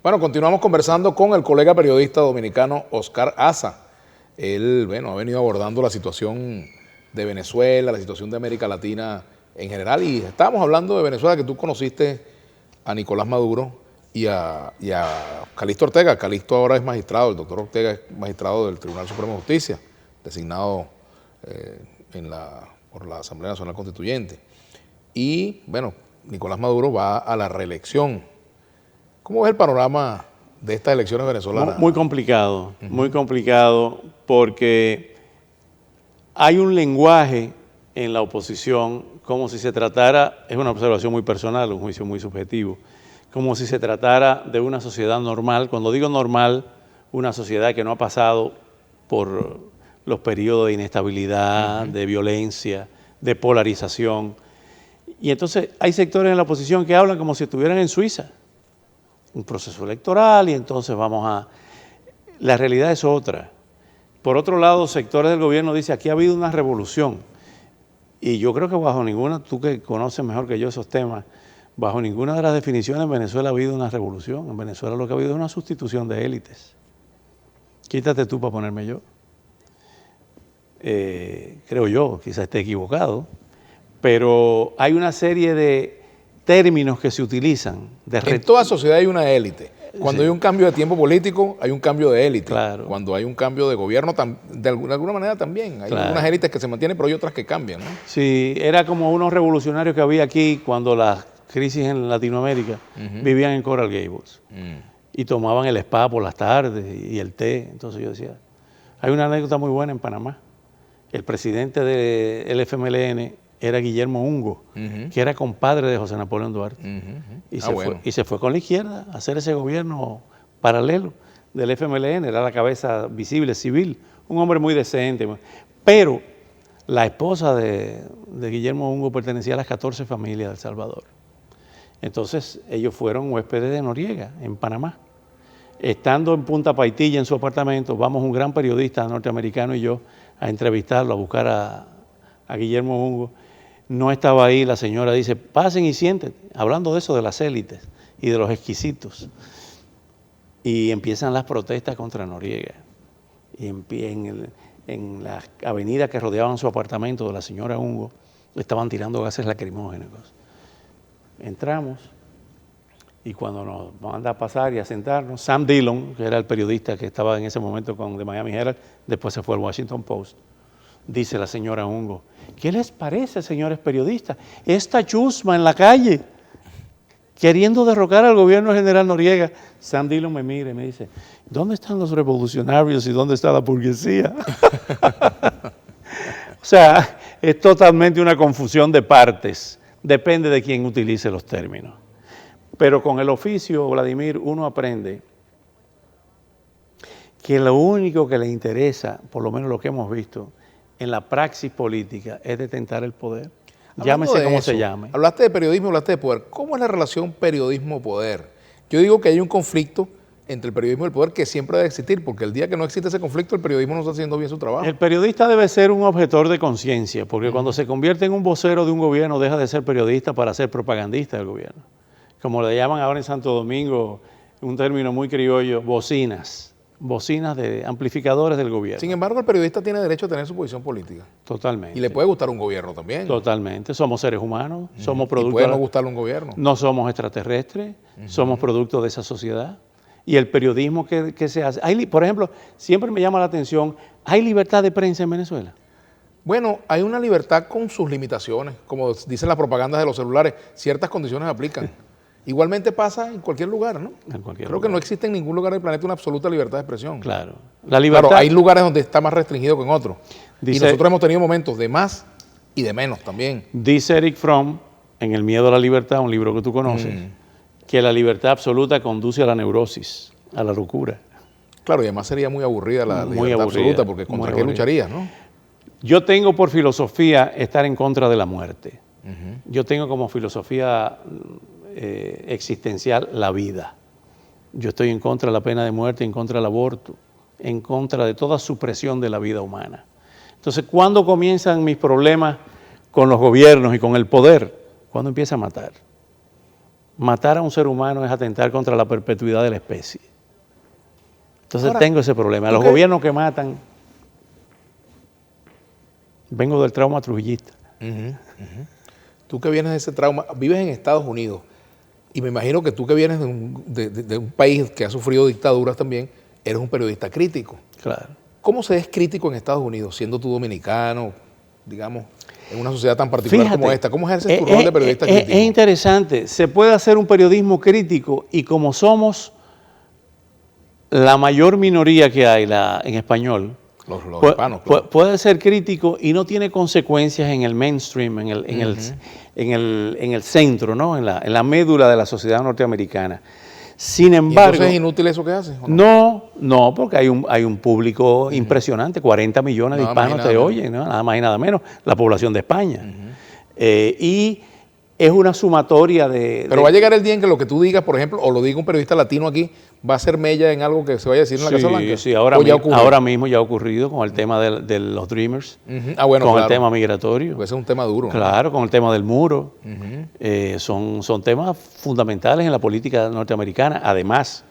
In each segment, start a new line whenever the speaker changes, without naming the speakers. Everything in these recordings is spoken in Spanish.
Bueno, continuamos conversando con el colega periodista dominicano Oscar Aza. Él, ha venido abordando la situación de Venezuela, la situación de América Latina en general, y estábamos hablando de Venezuela, que tú conociste a Nicolás Maduro y a Calixto Ortega. Calixto ahora es magistrado, el doctor Ortega es magistrado del Tribunal Supremo de Justicia, designado por la Asamblea Nacional Constituyente. Y, Nicolás Maduro va a la reelección. ¿Cómo ves el panorama de estas elecciones venezolanas?
Muy complicado, muy complicado, porque hay un lenguaje en la oposición como si se tratara, es una observación muy personal, un juicio muy subjetivo, como si se tratara de una sociedad normal. Cuando digo normal, una sociedad que no ha pasado por los periodos de inestabilidad, de violencia, de polarización. Y entonces hay sectores en la oposición que hablan como si estuvieran en Suiza, un proceso electoral, y entonces la realidad es otra. Por otro lado, sectores del gobierno dicen, aquí ha habido una revolución. Y yo creo que bajo ninguna, tú que conoces mejor que yo esos temas, bajo ninguna de las definiciones en Venezuela ha habido una revolución. En Venezuela lo que ha habido es una sustitución de élites. Quítate tú para ponerme yo. Creo yo, quizás esté equivocado, pero hay una serie de términos que se utilizan. En
toda sociedad hay una élite. Cuando hay un cambio de tiempo político, hay un cambio de élite.
Claro.
Cuando hay un cambio de gobierno, de alguna manera también. Hay algunas élites que se mantienen, pero hay otras que cambian, ¿no?
Sí, era como unos revolucionarios que había aquí cuando las crisis en Latinoamérica vivían en Coral Gables. Y tomaban el spa por las tardes y el té. Entonces yo decía, hay una anécdota muy buena en Panamá. El presidente del FMLN era Guillermo Ungo, que era compadre de José Napoleón Duarte. Y se fue con la izquierda a hacer ese gobierno paralelo del FMLN, era la cabeza visible, civil, un hombre muy decente. Pero la esposa de Guillermo Ungo pertenecía a las 14 familias de El Salvador. Entonces ellos fueron huéspedes de Noriega en Panamá. Estando en Punta Paitilla en su apartamento, vamos un gran periodista norteamericano y yo a entrevistarlo, a buscar a Guillermo Ungo. No estaba ahí, la señora dice, pasen y siéntense, hablando de eso de las élites y de los exquisitos. Y empiezan las protestas contra Noriega. Y en la avenida que rodeaban su apartamento de la señora Ungo, estaban tirando gases lacrimógenos. Entramos y cuando nos manda a pasar y a sentarnos, Sam Dillon, que era el periodista que estaba en ese momento con The Miami Herald, después se fue al Washington Post, dice la señora Ungo, ¿qué les parece, señores periodistas? Esta chusma en la calle, queriendo derrocar al gobierno general Noriega. Sam Dillon me mira y me dice, ¿dónde están los revolucionarios y dónde está la burguesía? O sea, es totalmente una confusión de partes. Depende de quién utilice los términos. Pero con el oficio, Vladimir, uno aprende que lo único que le interesa, por lo menos lo que hemos visto, en la praxis política es detentar el poder. Llámese como se llame.
Hablaste de periodismo, hablaste de poder. ¿Cómo es la relación periodismo-poder? Yo digo que hay un conflicto entre el periodismo y el poder que siempre debe existir, porque el día que no existe ese conflicto, el periodismo no está haciendo bien su trabajo.
El periodista debe ser un objetor de conciencia, porque cuando se convierte en un vocero de un gobierno, deja de ser periodista para ser propagandista del gobierno. Como le llaman ahora en Santo Domingo, un término muy criollo, bocinas de amplificadores del gobierno.
Sin embargo, el periodista tiene derecho a tener su posición política.
Totalmente.
Y le puede gustar un gobierno también.
Totalmente. Somos seres humanos, somos producto.
Y puede no gustarle un gobierno.
No somos extraterrestres, somos producto de esa sociedad. Y el periodismo que se hace. Por ejemplo, siempre me llama la atención, ¿hay libertad de prensa en Venezuela?
Bueno, hay una libertad con sus limitaciones. Como dicen las propagandas de los celulares, ciertas condiciones aplican. Igualmente pasa en cualquier lugar, ¿no? Creo que no existe en ningún lugar del planeta una absoluta libertad de expresión.
Claro. La libertad.
Claro, hay lugares donde está más restringido que en otros. Y nosotros hemos tenido momentos de más y de menos también.
Dice Eric Fromm, en El miedo a la libertad, un libro que tú conoces, que la libertad absoluta conduce a la neurosis, a la locura.
Claro, y además sería muy aburrida la libertad absoluta, porque ¿contra qué lucharías, no?
Yo tengo por filosofía estar en contra de la muerte. Yo tengo como filosofía existencial la vida. Yo estoy en contra de la pena de muerte, en contra del aborto, en contra de toda supresión de la vida humana. Entonces, ¿cuándo comienzan mis problemas con los gobiernos y con el poder? Cuando empieza a matar. matar a un ser humano es atentar contra la perpetuidad de la especie. Entonces
Ahora,
tengo ese problema. Los gobiernos que matan, vengo del trauma trujillista.
Tú que vienes de ese trauma, vives en Estados Unidos y me imagino que tú que vienes de un país que ha sufrido dictaduras también, eres un periodista crítico.
Claro.
¿Cómo se es crítico en Estados Unidos, siendo tú dominicano, digamos, en una sociedad tan particular como esta? ¿Cómo ejerces tu rol de periodista crítico?
Es interesante. Se puede hacer un periodismo crítico y como somos la mayor minoría que hay en español,
los hispanos, claro.
Puede ser crítico y no tiene consecuencias en el mainstream, en el centro, ¿no? en la médula de la sociedad norteamericana. Sin embargo,
¿Y entonces es inútil eso que haces?
No, porque hay un público impresionante, 40 millones de hispanos te oyen, ¿no? Nada más y nada menos, la población de España. Y es una sumatoria de...
Pero va a llegar el día en que lo que tú digas, por ejemplo, o lo diga un periodista latino aquí, va a ser mella en algo que se vaya a decir en la Casa Blanca.
Sí, ahora mismo ya ha ocurrido con el tema de los Dreamers,
bueno,
con
claro,
el tema migratorio.
Ese es un tema duro.
Claro, con el tema del muro. Son temas fundamentales en la política norteamericana. Además,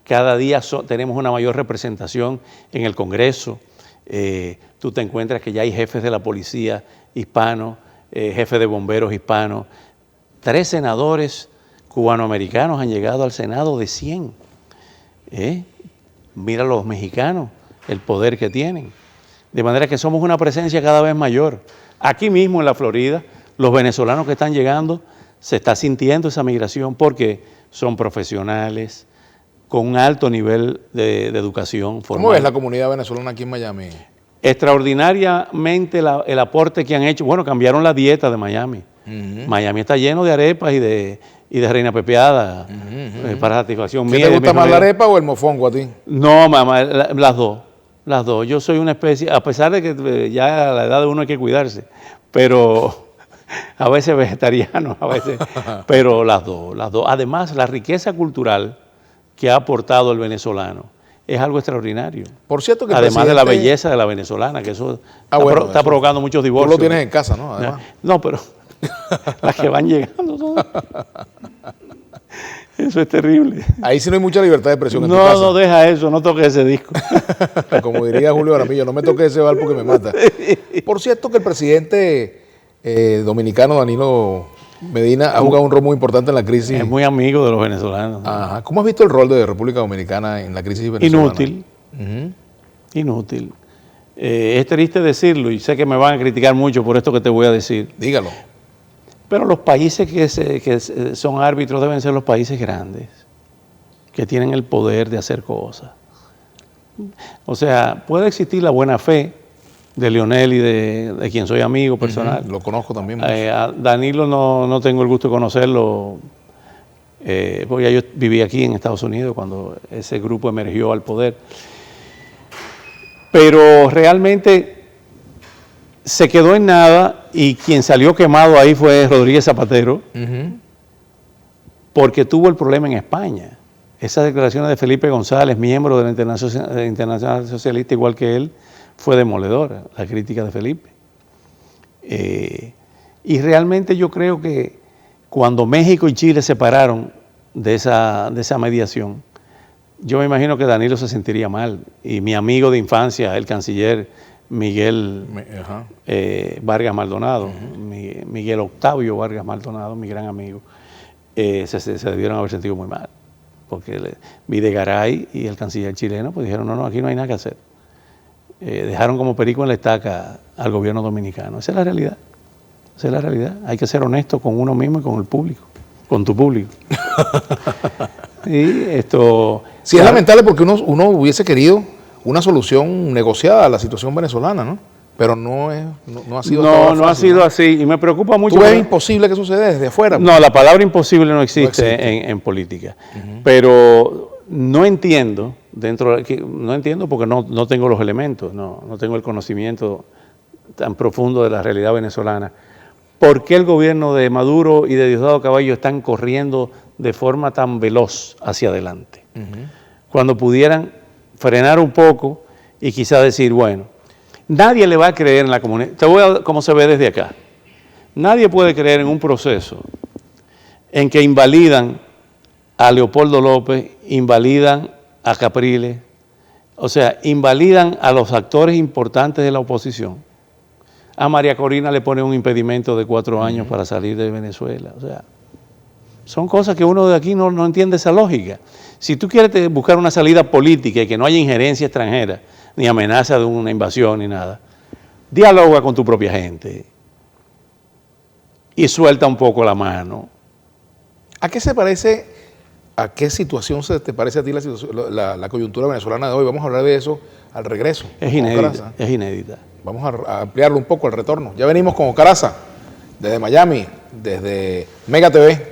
cada día tenemos una mayor representación en el Congreso. Tú te encuentras que ya hay jefes de la policía hispanos, jefes de bomberos hispanos. 3 senadores cubanoamericanos han llegado al Senado de 100. Mira los mexicanos, el poder que tienen. De manera que somos una presencia cada vez mayor. Aquí mismo en la Florida, los venezolanos que están llegando, se está sintiendo esa migración porque son profesionales, con un alto nivel de educación formal.
¿Cómo ves la comunidad venezolana aquí en Miami?
Extraordinariamente el aporte que han hecho. Bueno, cambiaron la dieta de Miami. Miami está lleno de arepas y de reina pepeada para satisfacción mía.
¿Qué te gusta más, la arepa o el mofongo a ti?
No, mamá, las dos. Yo soy una especie, a pesar de que ya a la edad de uno hay que cuidarse, pero a veces vegetariano, a veces, pero las dos. Además, la riqueza cultural que ha aportado el venezolano es algo extraordinario.
Por cierto que
además de la belleza de la venezolana, que eso está provocando muchos divorcios.
Tú lo tienes en casa, ¿no? Además.
No, pero las que van llegando son... Eso es terrible.
Ahí sí no hay mucha libertad de expresión en tu casa.
No, deja eso, no toques ese disco.
Como diría Julio Jaramillo, no me toques ese bal porque me mata. Por cierto que el presidente dominicano Danilo Medina ha jugado un rol muy importante en la crisis.
Es muy amigo de los venezolanos.
Ajá. ¿Cómo has visto el rol de República Dominicana en la crisis venezolana?
Inútil. Es triste decirlo y sé que me van a criticar mucho por esto que te voy a decir.
Dígalo.
Pero los países que son árbitros deben ser los países grandes, que tienen el poder de hacer cosas. O sea, puede existir la buena fe de Leonel y de quien soy amigo personal.
Lo conozco también.
A Danilo no tengo el gusto de conocerlo, porque yo viví aquí en Estados Unidos cuando ese grupo emergió al poder. Pero realmente se quedó en nada y quien salió quemado ahí fue Rodríguez Zapatero, porque tuvo el problema en España. Esas declaraciones de Felipe González, miembro de la Internacional Socialista, igual que él, fue demoledora, la crítica de Felipe. Y realmente yo creo que cuando México y Chile se separaron de esa mediación, yo me imagino que Danilo se sentiría mal. Y mi amigo de infancia, el canciller Miguel Vargas Maldonado, Miguel Octavio Vargas Maldonado, mi gran amigo, se debieron haber sentido muy mal. Porque Videgaray y el canciller chileno pues dijeron, no, aquí no hay nada que hacer. Dejaron como perico en la estaca al gobierno dominicano. Esa es la realidad. Esa es la realidad. Hay que ser honesto con uno mismo y con el público, con tu público. Y esto...
Sí, es lamentable porque uno hubiese querido una solución negociada a la situación venezolana, ¿no? Pero no ha sido fácil,
no ha sido así. Y me preocupa mucho.
¿Tú ves imposible que suceda desde afuera?
No, la palabra imposible no existe. En política. Pero no entiendo, no entiendo porque no tengo los elementos, no tengo el conocimiento tan profundo de la realidad venezolana. ¿Por qué el gobierno de Maduro y de Diosdado Caballo están corriendo de forma tan veloz hacia adelante? Cuando pudieran frenar un poco y quizá decir, bueno, nadie le va a creer en la comunidad. Te voy a cómo se ve desde acá. Nadie puede creer en un proceso en que invalidan a Leopoldo López, invalidan a Capriles, o sea, invalidan a los actores importantes de la oposición. A María Corina le pone un impedimento de 4 años para salir de Venezuela. O sea, son cosas que uno de aquí no entiende esa lógica. Si tú quieres buscar una salida política y que no haya injerencia extranjera, ni amenaza de una invasión, ni nada, dialoga con tu propia gente y suelta un poco la mano.
¿A qué se parece, a qué situación se te parece a ti la coyuntura venezolana de hoy? Vamos a hablar de eso al regreso.
Es inédita, es inédita.
Vamos a ampliarlo un poco al retorno. Ya venimos con Oscar Aza, desde Miami, desde Mega TV.